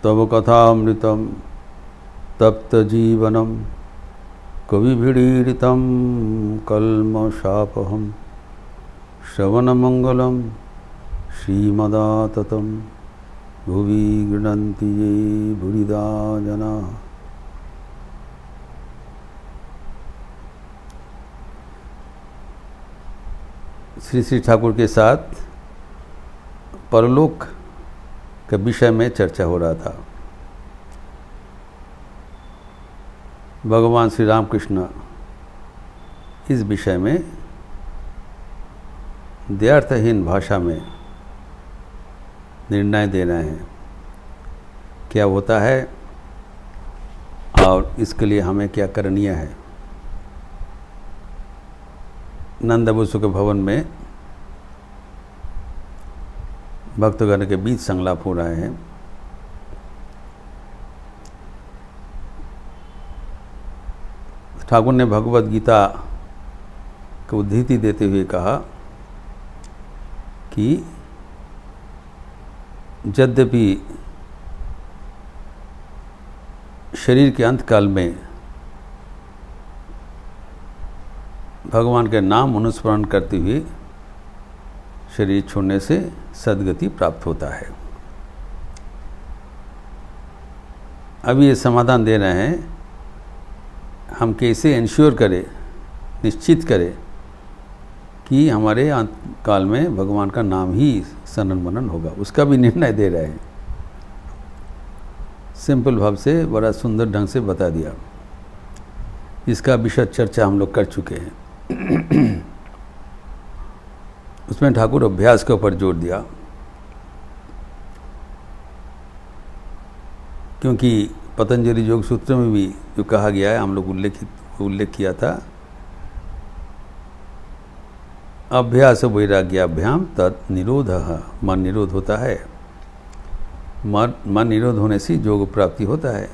तव कथामृतं तप्तजीवनं कविभिरीडितं कल्मषापहं श्रवणमंगलं श्रीमदाततं भुवि गृह्णन्ति ये भूरिदा जनाः। श्री श्री ठाकुर के साथ परलोक के विषय में चर्चा हो रहा था। भगवान श्री रामकृष्ण इस विषय में द्व्यर्थहीन भाषा में निर्णय दे रहे हैं, क्या होता है और इसके लिए हमें क्या करनीय है। नंद बसु के भवन में भक्तगण के बीच संलाप हो रहे हैं। ठाकुर ने भगवत गीता को उद्धृति देते हुए कहा कि यद्यपि शरीर के अंतकाल में भगवान के नाम अनुस्मरण करते हुए शरीर छोड़ने से सद्गति प्राप्त होता है। अभी ये समाधान दे रहे हैं, हम कैसे इंश्योर करें, निश्चित करें कि हमारे अंतकाल में भगवान का नाम ही शरण मनन होगा, उसका भी निर्णय दे रहे हैं। सिंपल भाव से बड़ा सुंदर ढंग से बता दिया। इसका विशद चर्चा हम लोग कर चुके हैं। उसमें ठाकुर अभ्यास के ऊपर जोर दिया, क्योंकि पतंजलि योग सूत्र में भी जो कहा गया है, हम लोग उल्लेख किया था, अभ्यास वैराग्याभ्याम तत् निरोधः, मन निरोध होता है। मन निरोध होने से योग प्राप्ति होता है,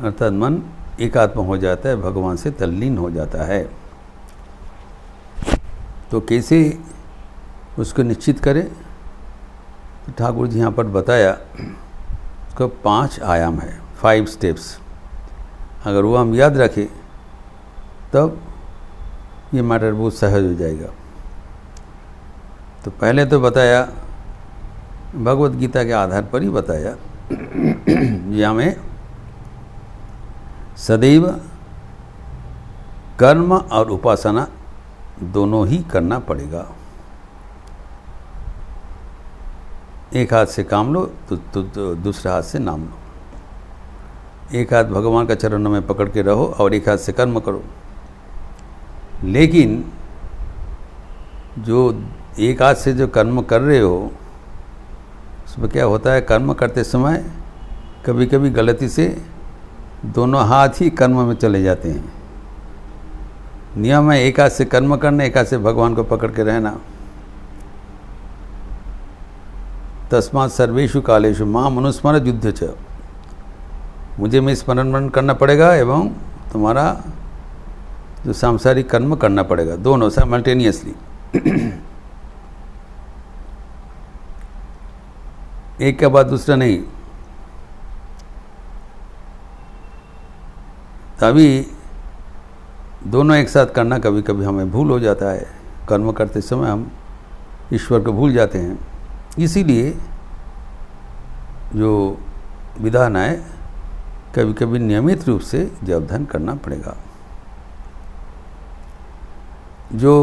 अर्थात मन एकात्म हो जाता है, भगवान से तल्लीन हो जाता है। तो कैसे उसको निश्चित करें, तो ठाकुर जी यहाँ पर बताया, उसका 5 आयाम है, 5 स्टेप्स। अगर वो हम याद रखें तब ये मैटर बहुत सहज हो जाएगा। तो पहले तो बताया, भगवत गीता के आधार पर ही बताया, ये हमें सदैव कर्म और उपासना दोनों ही करना पड़ेगा। एक हाथ से काम लो तो दूसरे हाथ से नाम लो। एक हाथ भगवान का चरणों में पकड़ के रहो और एक हाथ से कर्म करो। लेकिन जो एक हाथ से जो कर्म कर रहे हो, उसमें क्या होता है, कर्म करते समय कभी कभी गलती से दोनों हाथ ही कर्म में चले जाते हैं। नियम है एक हाथ से कर्म करना, एक हाथ से भगवान को पकड़ के रहना। तस्मात् सर्वेषु कालेषु माम अनुस्मर युद्ध च, मुझे में स्मरण करना पड़ेगा एवं तुम्हारा जो सांसारिक कर्म करना पड़ेगा, दोनों साइमल्टेनियसली। एक के बाद दूसरा नहीं। तभी दोनों एक साथ करना कभी कभी हमें भूल हो जाता है। कर्म करते समय हम ईश्वर को भूल जाते हैं। इसीलिए जो विधान है, कभी कभी नियमित रूप से जपध्यान करना पड़ेगा। जो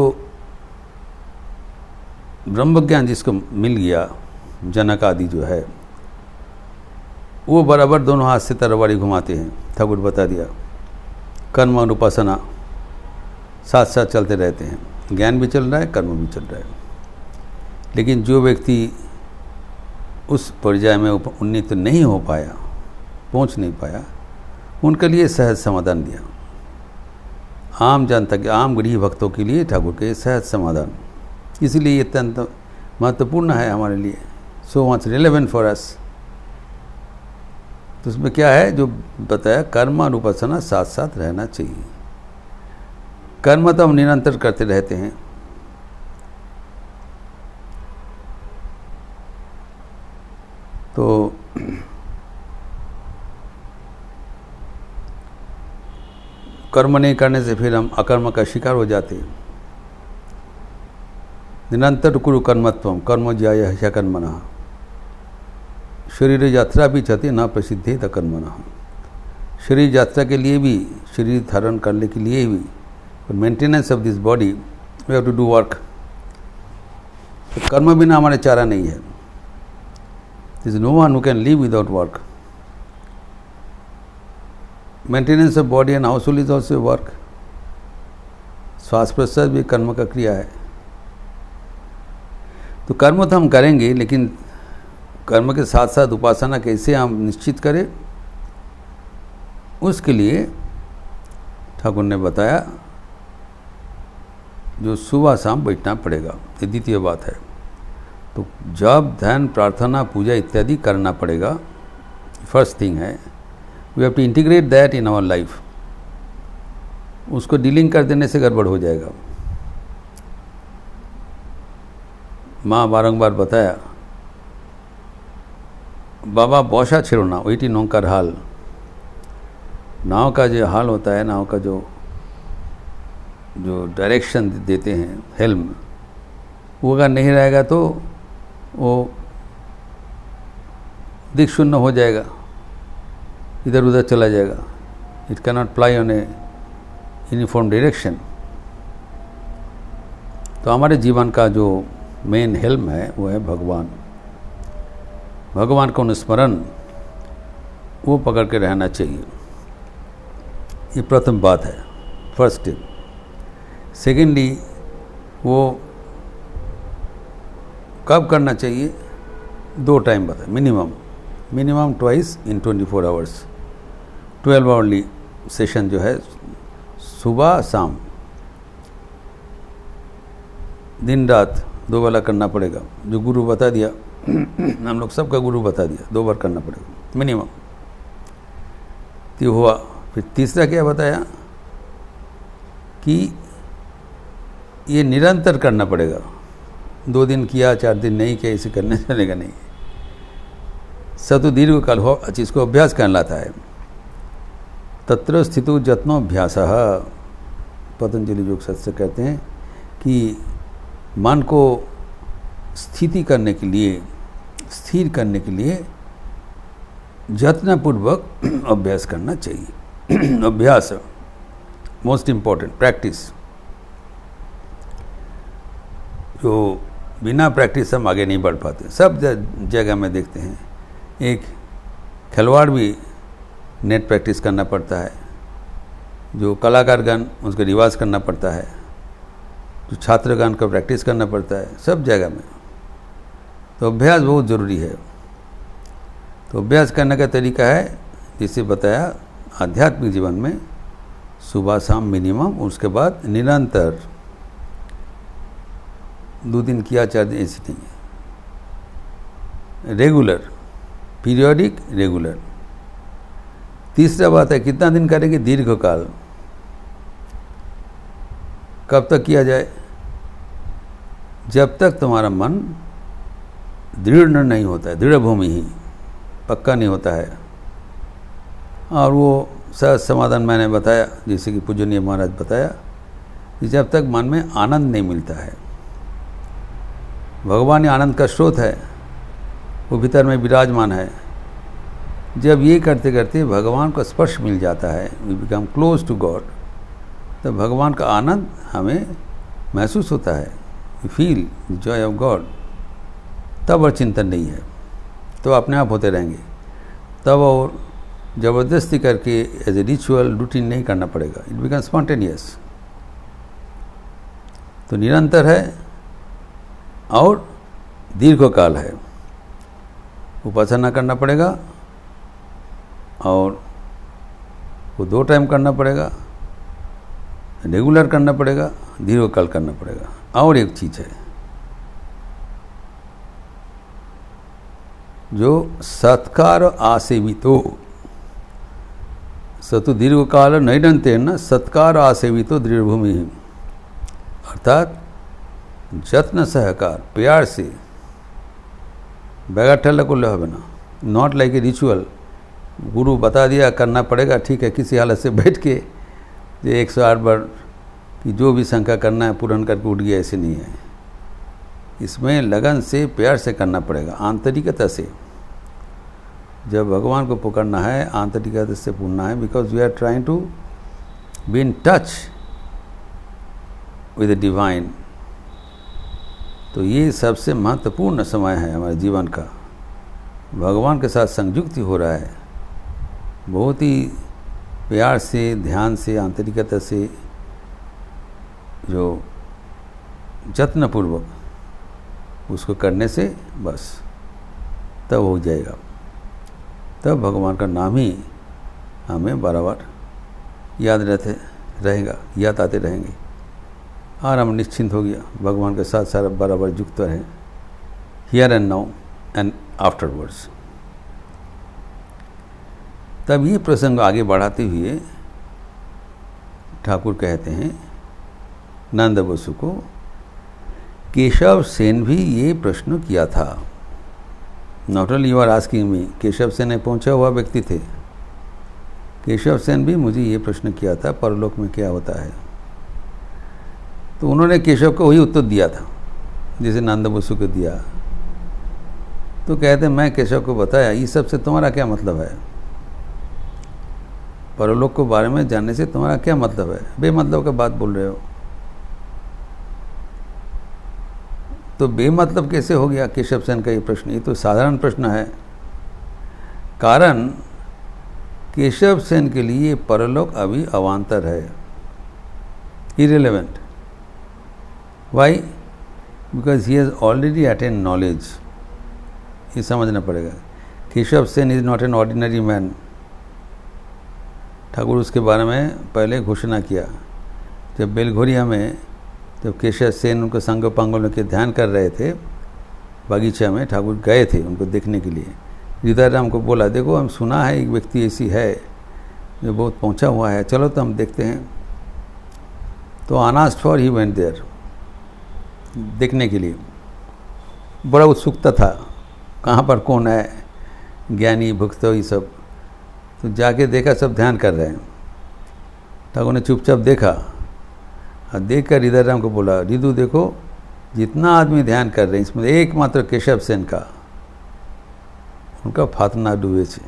ब्रह्म ज्ञान जिसको मिल गया, जनक आदि जो है, वो बराबर दोनों हाथ से तलवारी घुमाते हैं। ठाकुर बता दिया, कर्म और उपासना साथ साथ चलते रहते हैं। ज्ञान भी चल रहा है, कर्म भी चल रहा है। लेकिन जो व्यक्ति उस पर्याय में उन्नीत नहीं हो पाया, पहुंच नहीं पाया, उनके लिए सहज समाधान दिया। आम जनता के, आम गृह भक्तों के लिए ठाकुर के सहज समाधान, इसलिए ये अत्यंत महत्वपूर्ण है हमारे लिए, so much relevant for us. तो उसमें क्या है जो बताया, कर्म और उपासना साथ साथ रहना चाहिए। कर्म तो हम निरंतर करते रहते हैं, तो कर्म नहीं करने से फिर हम अकर्म का शिकार हो जाते हैं। निरंतर कुरु कर्मत्वम कर्म ज्याय ह्यकर्मणः शरीर यात्रा भी चते न प्रसिद्धे त कर्मणः। शरीर यात्रा के लिए भी, शरीर धारण करने के लिए भी, for maintenance of this body we have to do work. तो कर्म बिना हमारे चारा नहीं है। This is no one who can live without work. Maintenance of body and household is also work. श्वास प्रश्वास भी कर्म का क्रिया है। तो कर्म तो हम करेंगे, लेकिन कर्म के साथ साथ उपासना कैसे हम निश्चित करें, उसके लिए ठाकुर ने बताया जो सुबह शाम बैठना पड़ेगा, ये द्वितीय बात है। तो जब ध्यान, प्रार्थना, पूजा इत्यादि करना पड़ेगा, फर्स्ट थिंग है we have to integrate that in our life. उसको डीलिंग कर देने से गड़बड़ हो जाएगा। माँ बारंबार बताया, बाबा बौशा छिड़ना वही नौकर हाल। नाव का जो हाल होता है, नाव का जो डायरेक्शन देते हैं, हेल्म, वो अगर नहीं रहेगा तो वो दिक शून्य हो जाएगा, इधर उधर चला जाएगा। It can not ply on a uniform direction. तो हमारे जीवन का जो मेन हेल्म है वो है भगवान। भगवान का अनुस्मरण वो पकड़ के रहना चाहिए। ये प्रथम बात है, फर्स्ट स्टेप। सेकेंडली, वो कब करना चाहिए? 2 टाइम बताए minimum twice in 24 hours. 12 hourly session जो है, सुबह शाम, दिन रात 2 वाला करना पड़ेगा। जो गुरु बता दिया हम लोग सबका गुरु बता दिया, 2 बार करना पड़ेगा मिनिमम। तो हुआ। फिर तीसरा क्या बताया कि ये निरंतर करना पड़ेगा। 2 दिन किया, 4 दिन नहीं किया, इसे करने चलेगा नहीं। सतु दीर्घ काल हो, जिसको अभ्यास कहलाता है। तत्र स्थितो जत्नोभ्यासः, पतंजलि योग शास्त्र कहते हैं कि मन को स्थिति करने के लिए, स्थिर करने के लिए यत्नपूर्वक अभ्यास करना चाहिए। अभ्यास मोस्ट इम्पॉर्टेंट, प्रैक्टिस। जो बिना प्रैक्टिस हम आगे नहीं बढ़ पाते। सब जगह में देखते हैं, एक खिलवाड़ भी नेट प्रैक्टिस करना पड़ता है, जो कलाकारगण उसको रिवाज करना पड़ता है, जो छात्रगण का प्रैक्टिस करना पड़ता है, सब जगह में। तो अभ्यास बहुत ज़रूरी है। तो अभ्यास करने का तरीका है, जिसे बताया आध्यात्मिक जीवन में सुबह शाम मिनिमम, उसके बाद निरंतर 2 दिन किया, 4 दिन, ऐसी नहीं है। Regular, periodic, regular. तीसरा बात है कितना दिन करेंगे? दीर्घकाल। कब तक किया जाए? जब तक तुम्हारा मन दृढ़ नहीं होता है, दृढ़ भूमि ही पक्का नहीं होता है। और वो सहज समाधान मैंने बताया, जैसे कि पूजनीय महाराज बताया, कि जब तक मन में आनंद नहीं मिलता है। भगवान ही आनंद का स्रोत है, वो भीतर में विराजमान है। जब ये करते करते भगवान को स्पर्श मिल जाता है, we become close to God, तो भगवान का आनंद हमें महसूस होता है। We feel the joy of God. तब और चिंतन नहीं है, तो अपने आप होते रहेंगे। तब और ज़बरदस्ती करके एज ए रिचुअल रूटीन नहीं करना पड़ेगा। It become spontaneous. तो निरंतर है और दीर्घकाल है। उपासना करना पड़ेगा और वो 2 टाइम करना पड़ेगा, रेगुलर करना पड़ेगा, दीर्घकाल करना पड़ेगा। और एक चीज़ है जो सत्कार आसेवितो, सतु दीर्घकाल नैरंतेन सत्कार आसेवितो दृढ़भूमि, अर्थात जत्न सहकार, प्यार से, बगैर ठल्ला को लह बना, नॉट लाइक ए रिचुअल। गुरु बता दिया करना पड़ेगा, ठीक है, किसी हालत से बैठ के ये 108 बार कि जो भी शंका करना है पूर्ण करके उठ गया, ऐसे नहीं है। इसमें लगन से, प्यार से करना पड़ेगा, आंतरिकता से। जब भगवान को पकड़ना है आंतरिकता से पूछना है, because we are trying to be in touch with the divine. तो ये सबसे महत्वपूर्ण समय है हमारे जीवन का। भगवान के साथ संयुक्त हो रहा है, बहुत ही प्यार से, ध्यान से, आंतरिकता से, जो जत्नपूर्वक उसको करने से बस तब हो जाएगा। तब भगवान का नाम ही हमें बार याद रहेगा, याद आते रहेंगे और हम निश्चिंत हो गया, भगवान के साथ सारा बराबर युक्त रहे, here and now and afterwards. तब ये प्रसंग आगे बढ़ाते हुए ठाकुर कहते हैं नंद बसु को, केशव सेन भी ये प्रश्न किया था। Not only you are asking me, Keshav Sen एक पहुंचा हुआ व्यक्ति थे। केशव सेन भी मुझे ये प्रश्न किया था, परलोक में क्या होता है। तो उन्होंने केशव को वही उत्तर दिया था जैसे नंद बसु को दिया। तो कहते मैं केशव को बताया, ये सब से तुम्हारा क्या मतलब है, परलोक के बारे में जानने से तुम्हारा क्या मतलब है, बेमतलब का बात बोल रहे हो। तो बेमतलब कैसे हो गया केशव सेन का ये प्रश्न, ये तो साधारण प्रश्न है। कारण केशव सेन के लिए परलोक अभी अवान्तर है, irrelevant. Why? Because he has already attain knowledge. ये समझना पड़ेगा, Keshav Sen is not an ordinary man. Thakur उसके बारे में पहले घोषणा किया। जब बेलघोरिया में जब केशव सेन उनको संग पांगों के ध्यान कर रहे थे बगीचा में, ठाकुर गए थे उनको देखने के लिए। हृदयराम को बोला, देखो हम सुना है एक व्यक्ति ऐसी है जो बहुत पहुंचा हुआ है, चलो तो हम देखते हैं। तो अनास्क्ड फॉर ही वेंट देयर, देखने के लिए बड़ा उत्सुकता था, कहाँ पर कौन है, ज्ञानी भक्त ये सब। तो जाके देखा सब ध्यान कर रहे हैं। ठाकुर ने चुपचाप देखा और देख कर हृदयराम को बोला, रिदु देखो जितना आदमी ध्यान कर रहे हैं इसमें एकमात्र केशव सेन का उनका फातना डूबे छे,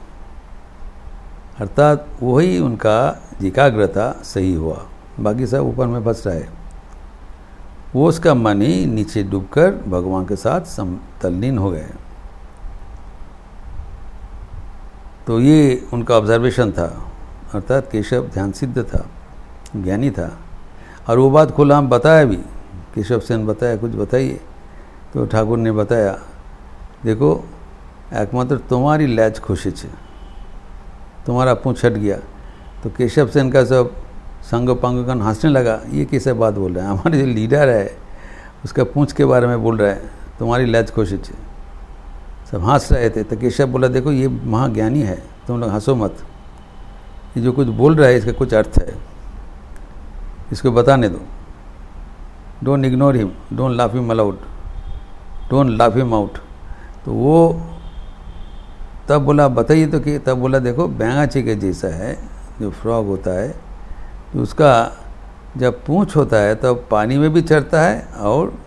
अर्थात वही उनका एकाग्रता सही हुआ, बाकी सब ऊपर में बस रहा है। वो उसका मन ही नीचे डूबकर भगवान के साथ तल्लीन हो गए। तो ये उनका ऑब्जर्वेशन था, अर्थात केशव ध्यान सिद्ध था, ज्ञानी था। और वो बात खुला हम बताया भी, केशव सेन बताया, कुछ बताइए। तो ठाकुर ने बताया, देखो एकमात्र तुम्हारी लैज खुशी छे, तुम्हारा पूँछ हट गया। तो केशव सेन का सब संग पांगन हंसने लगा, ये कैसे बात बोल रहे हैं, हमारे जो लीडर है उसका पूँछ के बारे में बोल रहा है, तुम्हारी लैज खुशी छे। सब हंस रहे थे। तो केशव बोला, देखो ये महाज्ञानी है, तुम लोग हंसो मत, ये जो कुछ बोल रहा है इसका कुछ अर्थ है, इसको बताने दो। Don't ignore him, don't laugh him allowed, don't laugh him out. तो वो तब बोला, बताइए तो कि, तब बोला, देखो बैंगाची के जैसा है जो फ्रॉग होता है, तो उसका जब पूँछ होता है तब पानी में भी चढ़ता है और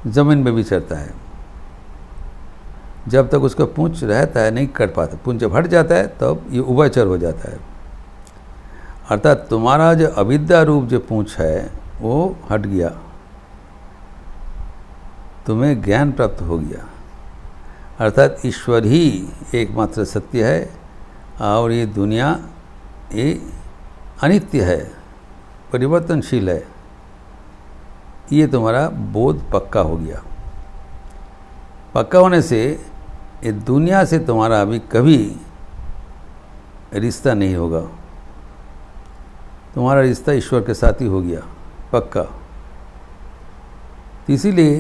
ज़मीन में भी चढ़ता है। जब तक उसका पूँछ रहता है नहीं कट पाता, पूँछ जब हट जाता है तब ये उभयचर हो जाता है। अर्थात तुम्हारा जो अविद्या रूप जो पूँछ है वो हट गया, तुम्हें ज्ञान प्राप्त हो गया। अर्थात ईश्वर ही एकमात्र सत्य है और ये दुनिया ये अनित्य है, परिवर्तनशील है। ये तुम्हारा बोध पक्का हो गया। पक्का होने से ये दुनिया से तुम्हारा अभी कभी रिश्ता नहीं होगा, तुम्हारा रिश्ता ईश्वर के साथ ही हो गया पक्का। इसीलिए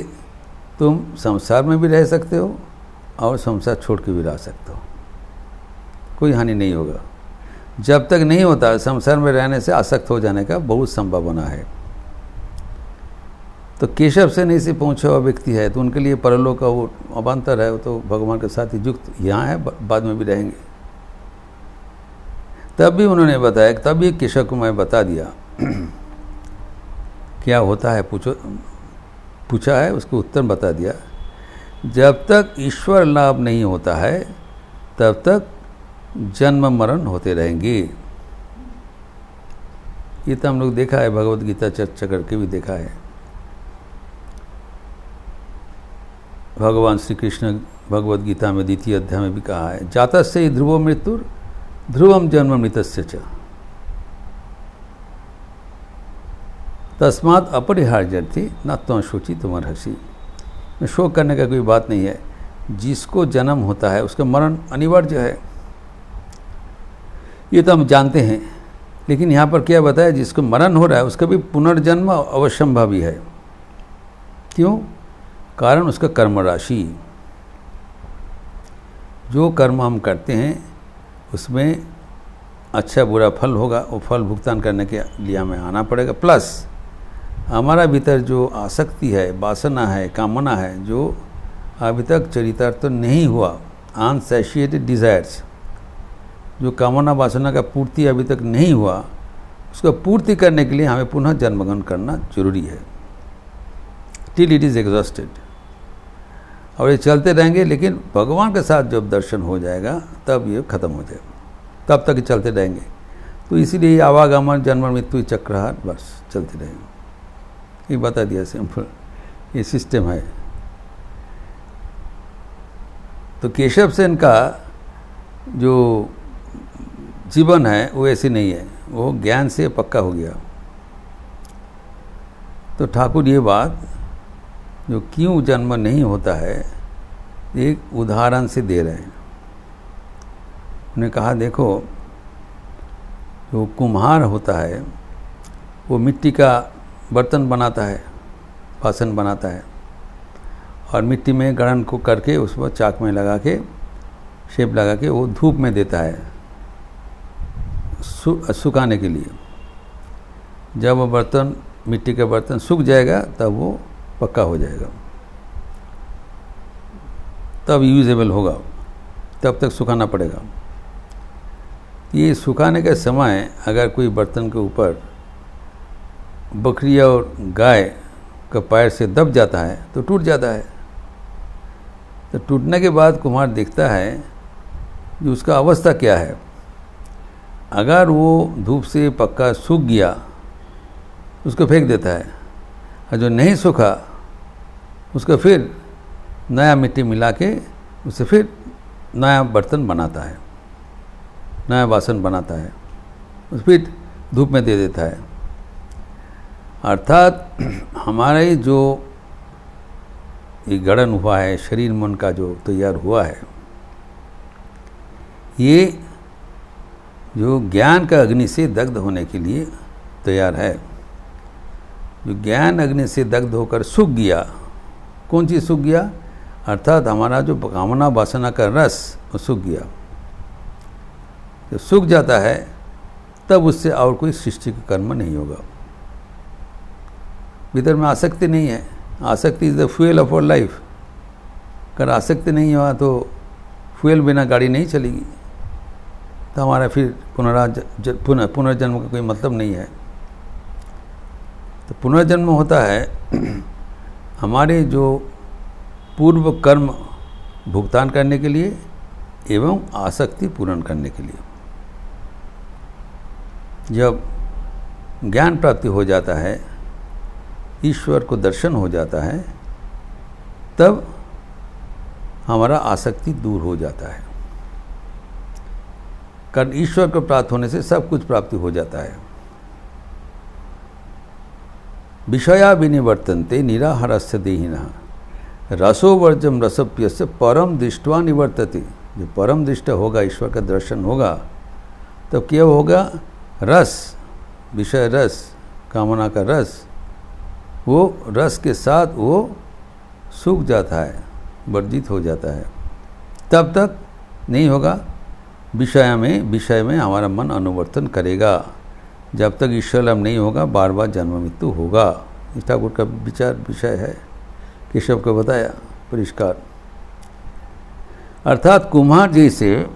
तुम संसार में भी रह सकते हो और संसार छोड़ के भी रह सकते हो, कोई हानि नहीं होगा। जब तक नहीं होता, संसार में रहने से आसक्त हो जाने का बहुत संभावना है। तो केशव से नहीं से पहुँचा हुआ व्यक्ति है तो उनके लिए परलोक का वो अवान्तर है, वो तो भगवान के साथ ही युक्त यहाँ है, बाद में भी रहेंगे। तब भी उन्होंने बताया, तब भी केशव को मैं बता दिया क्या होता है पूछा है, उसको उत्तर बता दिया। जब तक ईश्वर लाभ नहीं होता है तब तक जन्म मरण होते रहेंगे। ये तो हम लोग देखा है, भगवत गीता चर्चा करके भी देखा है। भगवान श्री कृष्ण भगवत गीता में 2 अध्याय में भी कहा है, जातस्य हि ध्रुवो मृत्युर ध्रुवम जन्म मृतस्य च तस्मात् अपरिहार्यर्थी न त्वं शोचि तुमर्हसि। में शोक करने का कोई बात नहीं है, जिसको जन्म होता है उसका मरण अनिवार्य है, ये तो हम जानते हैं। लेकिन यहाँ पर क्या बताया, जिसको मरण हो रहा है उसका भी पुनर्जन्म अवश्यंभावी है। क्यों? कारण उसका कर्म राशि, जो कर्म हम करते हैं उसमें अच्छा बुरा फल होगा, वो फल भुगतान करने के लिए हमें आना पड़ेगा। प्लस हमारा भीतर जो आसक्ति है, वासना है, कामना है, जो अभी तक चरितार्थ नहीं हुआ, अनसैटिस्फाइड डिज़ायर्स, जो कामना वासना का पूर्ति अभी तक नहीं हुआ, उसको पूर्ति करने के लिए हमें पुनः जन्मग्रहण करना जरूरी है, टिल इट इज़ एग्जॉस्टेड। और ये चलते रहेंगे, लेकिन भगवान के साथ जब दर्शन हो जाएगा तब ये खत्म हो जाएगा, तब तक चलते रहेंगे। तो इसीलिए आवागमन जन्म मृत्यु चक्रहार बस चलते रहेंगे। ये बता दिया, सिंपल ये सिस्टम है। तो केशव सेन का जो जीवन है वो ऐसे नहीं है, वो ज्ञान से पक्का हो गया। तो ठाकुर ये बात जो क्यों जन्म नहीं होता है एक उदाहरण से दे रहे हैं। उन्होंने कहा, देखो जो कुम्हार होता है वो मिट्टी का बर्तन बनाता है, बासन बनाता है, और मिट्टी में गढ़न को करके उस पर चाक में लगा के शेप लगा के वो धूप में देता है सुखाने के लिए। जब वो बर्तन, मिट्टी का बर्तन सूख जाएगा तब वो पक्का हो जाएगा, तब यूजेबल होगा, तब तक सुखाना पड़ेगा। ये सुखाने के समय अगर कोई बर्तन के ऊपर बकरी और गाय का पैर से दब जाता है तो टूट जाता है। तो टूटने के बाद कुम्हार देखता है कि उसका अवस्था क्या है। अगर वो धूप से पक्का सूख गया उसको फेंक देता है, और जो नहीं सूखा उसको फिर नया मिट्टी मिला के उससे फिर नया बर्तन बनाता है, नया बासन बनाता है, उस फिर धूप में दे देता है। अर्थात हमारे जो ये गढ़न हुआ है, शरीर मन का जो तैयार हुआ है, ये जो ज्ञान का अग्नि से दग्ध होने के लिए तैयार है। जो ज्ञान अग्नि से दग्ध होकर सूख गया, कौन चीज़ सूख गया? अर्थात हमारा जो कामना वासना का रस वो सूख गया। जब सूख जाता है तब उससे और कोई सृष्टि का कर्म नहीं होगा। भीतर में आसक्ति नहीं है। आसक्ति is the fuel of our life. अगर आसक्ति नहीं हुआ तो फ्यूल बिना गाड़ी नहीं चलेगी, तो हमारा फिर पुनर्जन्म का कोई मतलब नहीं है। तो पुनर्जन्म होता है हमारे जो पूर्व कर्म भुगतान करने के लिए एवं आसक्ति पूर्ण करने के लिए। जब ज्ञान प्राप्ति हो जाता है, ईश्वर को दर्शन हो जाता है, तब हमारा आसक्ति दूर हो जाता है। कारण ईश्वर को प्राप्त होने से सब कुछ प्राप्ति हो जाता है। विषया विनिवर्तन्ते निराहारस्य देहिनः रसो वर्जम रसप्यस्य परम दृष्ट्वा निवर्तते। जो परम दृष्ट होगा, ईश्वर का दर्शन होगा, तब क्या होगा? रस, विषय रस, कामना का रस, वो रस के साथ वो सूख जाता है, वर्जित हो जाता है। तब तक नहीं होगा। विषय में हमारा मन अनुवर्तन करेगा। जब तक ईश्वर लाभ नहीं होगा, बार बार जन्म मृत्यु होगा। इस ठाकुर का विचार विषय है, केशव को बताया परिष्कार। अर्थात कुम्हार जैसे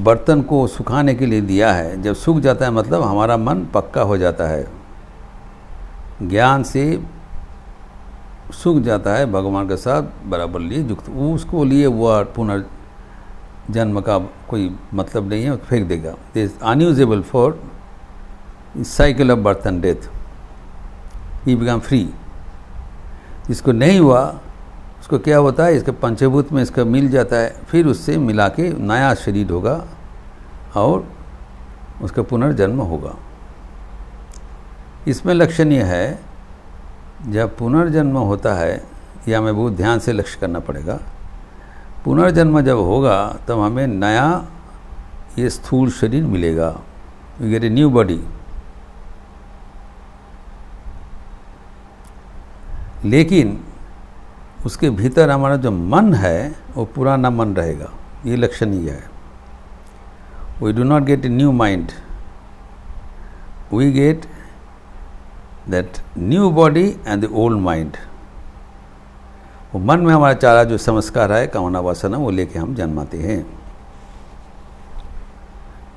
बर्तन को सुखाने के लिए दिया है, जब सूख जाता है मतलब हमारा मन पक्का हो जाता है, ज्ञान से सूख जाता है, भगवान के साथ बराबर लिए युक्त, उसको लिए वो पुनर्जन्म का कोई मतलब नहीं है, फेंक देगा। This unusable for cycle of birth and death, he become free. जिसको नहीं हुआ उसको क्या होता है, इसके पंचभूत में इसका मिल जाता है, फिर उससे मिला के नया शरीर होगा और उसका पुनर्जन्म होगा। इसमें लक्षणीय है, जब पुनर्जन्म होता है, या हमें बहुत ध्यान से लक्ष्य करना पड़ेगा, पुनर्जन्म जब होगा तब हमें नया ये स्थूल शरीर मिलेगा, we get a new body. लेकिन उसके भीतर हमारा जो मन है वो पुराना मन रहेगा, ये लक्षणीय है। We do not get a new mind, we get that new body and the old mind. वो मन में हमारा चारा जो संस्कार है, कामना वासना, वो लेके हम जन्माते हैं।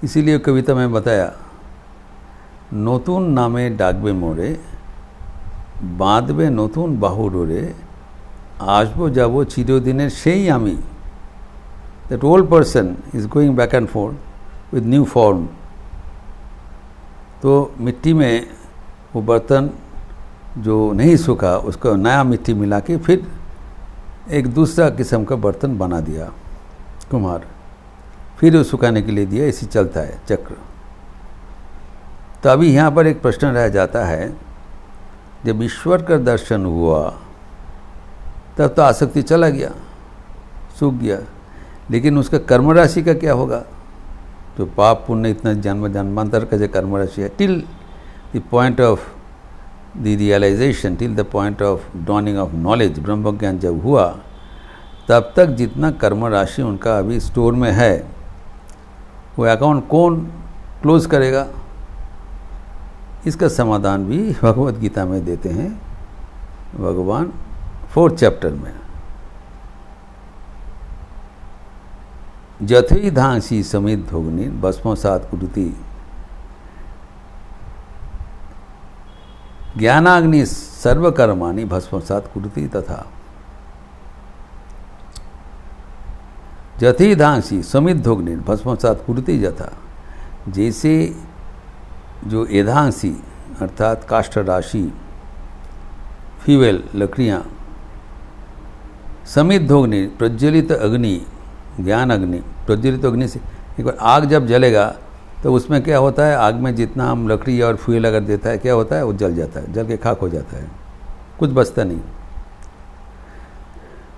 इसीलिए कविता में बताया, नतून नामे डाकबे मोरे, बाँधबे नतून बाहु डोरे, आसबो जाबो चिरदिनेर सेई आमी। That old person is going back and fourth with new form. तो मिट्टी में वो बर्तन जो नहीं सूखा, उसको नया मिट्टी मिला के फिर एक दूसरा किस्म का बर्तन बना दिया कुम्हार, फिर वो सुखाने के लिए दिया। इसी चलता है चक्र। तो अभी यहाँ पर एक प्रश्न रह जाता है, जब ईश्वर का दर्शन हुआ तब तो आसक्ति चला गया, सूख गया, लेकिन उसका कर्म राशि का क्या होगा? जो पाप पुण्य इतना जन्म जन्मांतर का जो कर्म राशि है, till the point of the realisation, till the point of dawning of knowledge, ब्रह्म ज्ञान जब हुआ, तब तक जितना कर्म राशि उनका अभी स्टोर में है, वो अकाउंट कौन क्लोज करेगा? इसका समाधान भी भगवत गीता में देते हैं भगवान 4th चैप्टर में। जथई धांसी समित भोगनी भस्मसात कुरुति, ज्ञानाग्नि सर्वकर्माणि भस्मसात कुरुति तथा। जथई धांसी समित भोगनी भस्मसात कुरुति यथा। जैसे जो एधांसी अर्थात काष्ठ राशि, फ्यूएल लकड़ियाँ, समित भोगनी प्रज्वलित अग्नि, ज्ञान अग्नि, प्रज्वलित अग्नि से एक बार आग जब जलेगा तो उसमें क्या होता है, आग में जितना हम लकड़ी और फ्यूल अगर देता है, क्या होता है, वो जल जाता है, जल के खाक हो जाता है, कुछ बचता नहीं।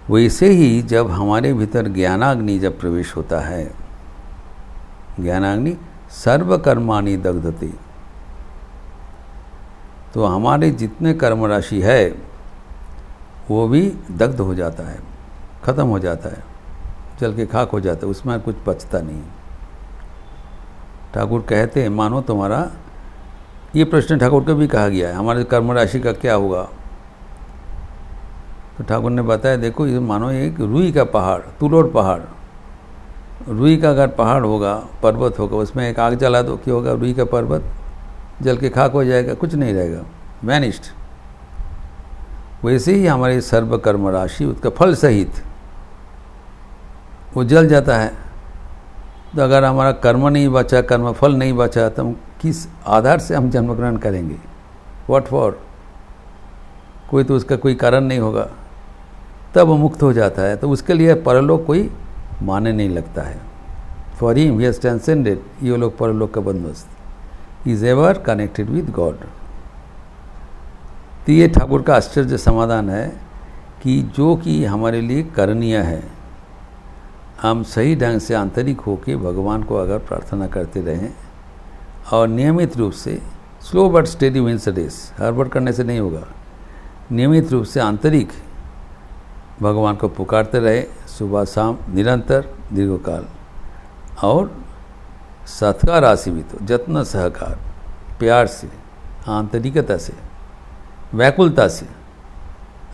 वैसे ही जब हमारे भीतर ज्ञानाग्नि जब प्रवेश होता है, ज्ञानाग्नि सर्वकर्माणि दग्धते, तो हमारे जितने कर्म राशि है वो भी दग्ध हो जाता है, ख़त्म हो जाता है, जल के खाक हो जाता है, उसमें कुछ बचता नहीं। ठाकुर कहते हैं, मानो तुम्हारा, ये प्रश्न ठाकुर को भी कहा गया है, हमारे कर्म राशि का क्या होगा? तो ठाकुर ने बताया, देखो ये मानो एक रुई का पहाड़, तुलोर पहाड़, रुई का अगर पहाड़ होगा, पर्वत होगा, उसमें एक आग जला दो, क्या होगा? रुई का पर्वत जल के खाक हो जाएगा, कुछ नहीं रहेगा, वैनिश्ड। वैसे ही हमारे सर्व कर्म राशि उसका फल सहित वो जल जाता है। तो अगर हमारा कर्म नहीं बचा, कर्म फल नहीं बचा, तो हम किस आधार से हम जन्म ग्रहण करेंगे? What for? कोई तो उसका कोई कारण नहीं होगा, तब वो मुक्त हो जाता है। तो उसके लिए परलोक कोई माने नहीं लगता है। For him he has transcended ये लोग परलोक का बंदोबस्त, is ever connected with God. तो ये ठाकुर का आश्चर्य समाधान है कि जो कि हमारे लिए करणीय है, हम सही ढंग से आंतरिक होकर भगवान को अगर प्रार्थना करते रहें और नियमित रूप से, slow but steady wins the race, हड़बड़ करने से नहीं होगा, नियमित रूप से आंतरिक भगवान को पुकारते रहे, सुबह शाम निरंतर दीर्घकाल, और सत्कार आसीवित हो, जत्न सहकार, प्यार से, आंतरिकता से, व्याकुलता से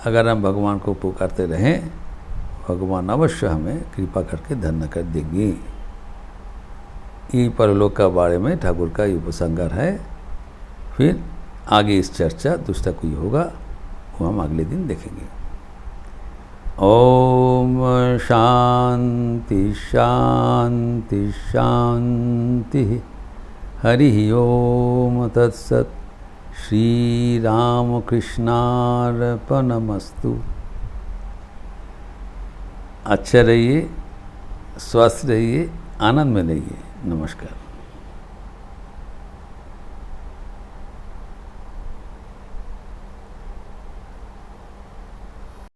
अगर हम भगवान को पुकारते रहें, भगवान अवश्य हमें कृपा करके धन्य कर देंगे। ये परलोक का बारे में ठाकुर का ये उपसंहार है। फिर आगे इस चर्चा दूसरा कोई होगा वो हम अगले दिन देखेंगे। ओम शांति शांति शांति। हरि ओम तत्सत। श्री राम कृष्णार्पणमस्तु। अच्छे रहिए, स्वस्थ रहिए, आनंद में रहिए। नमस्कार।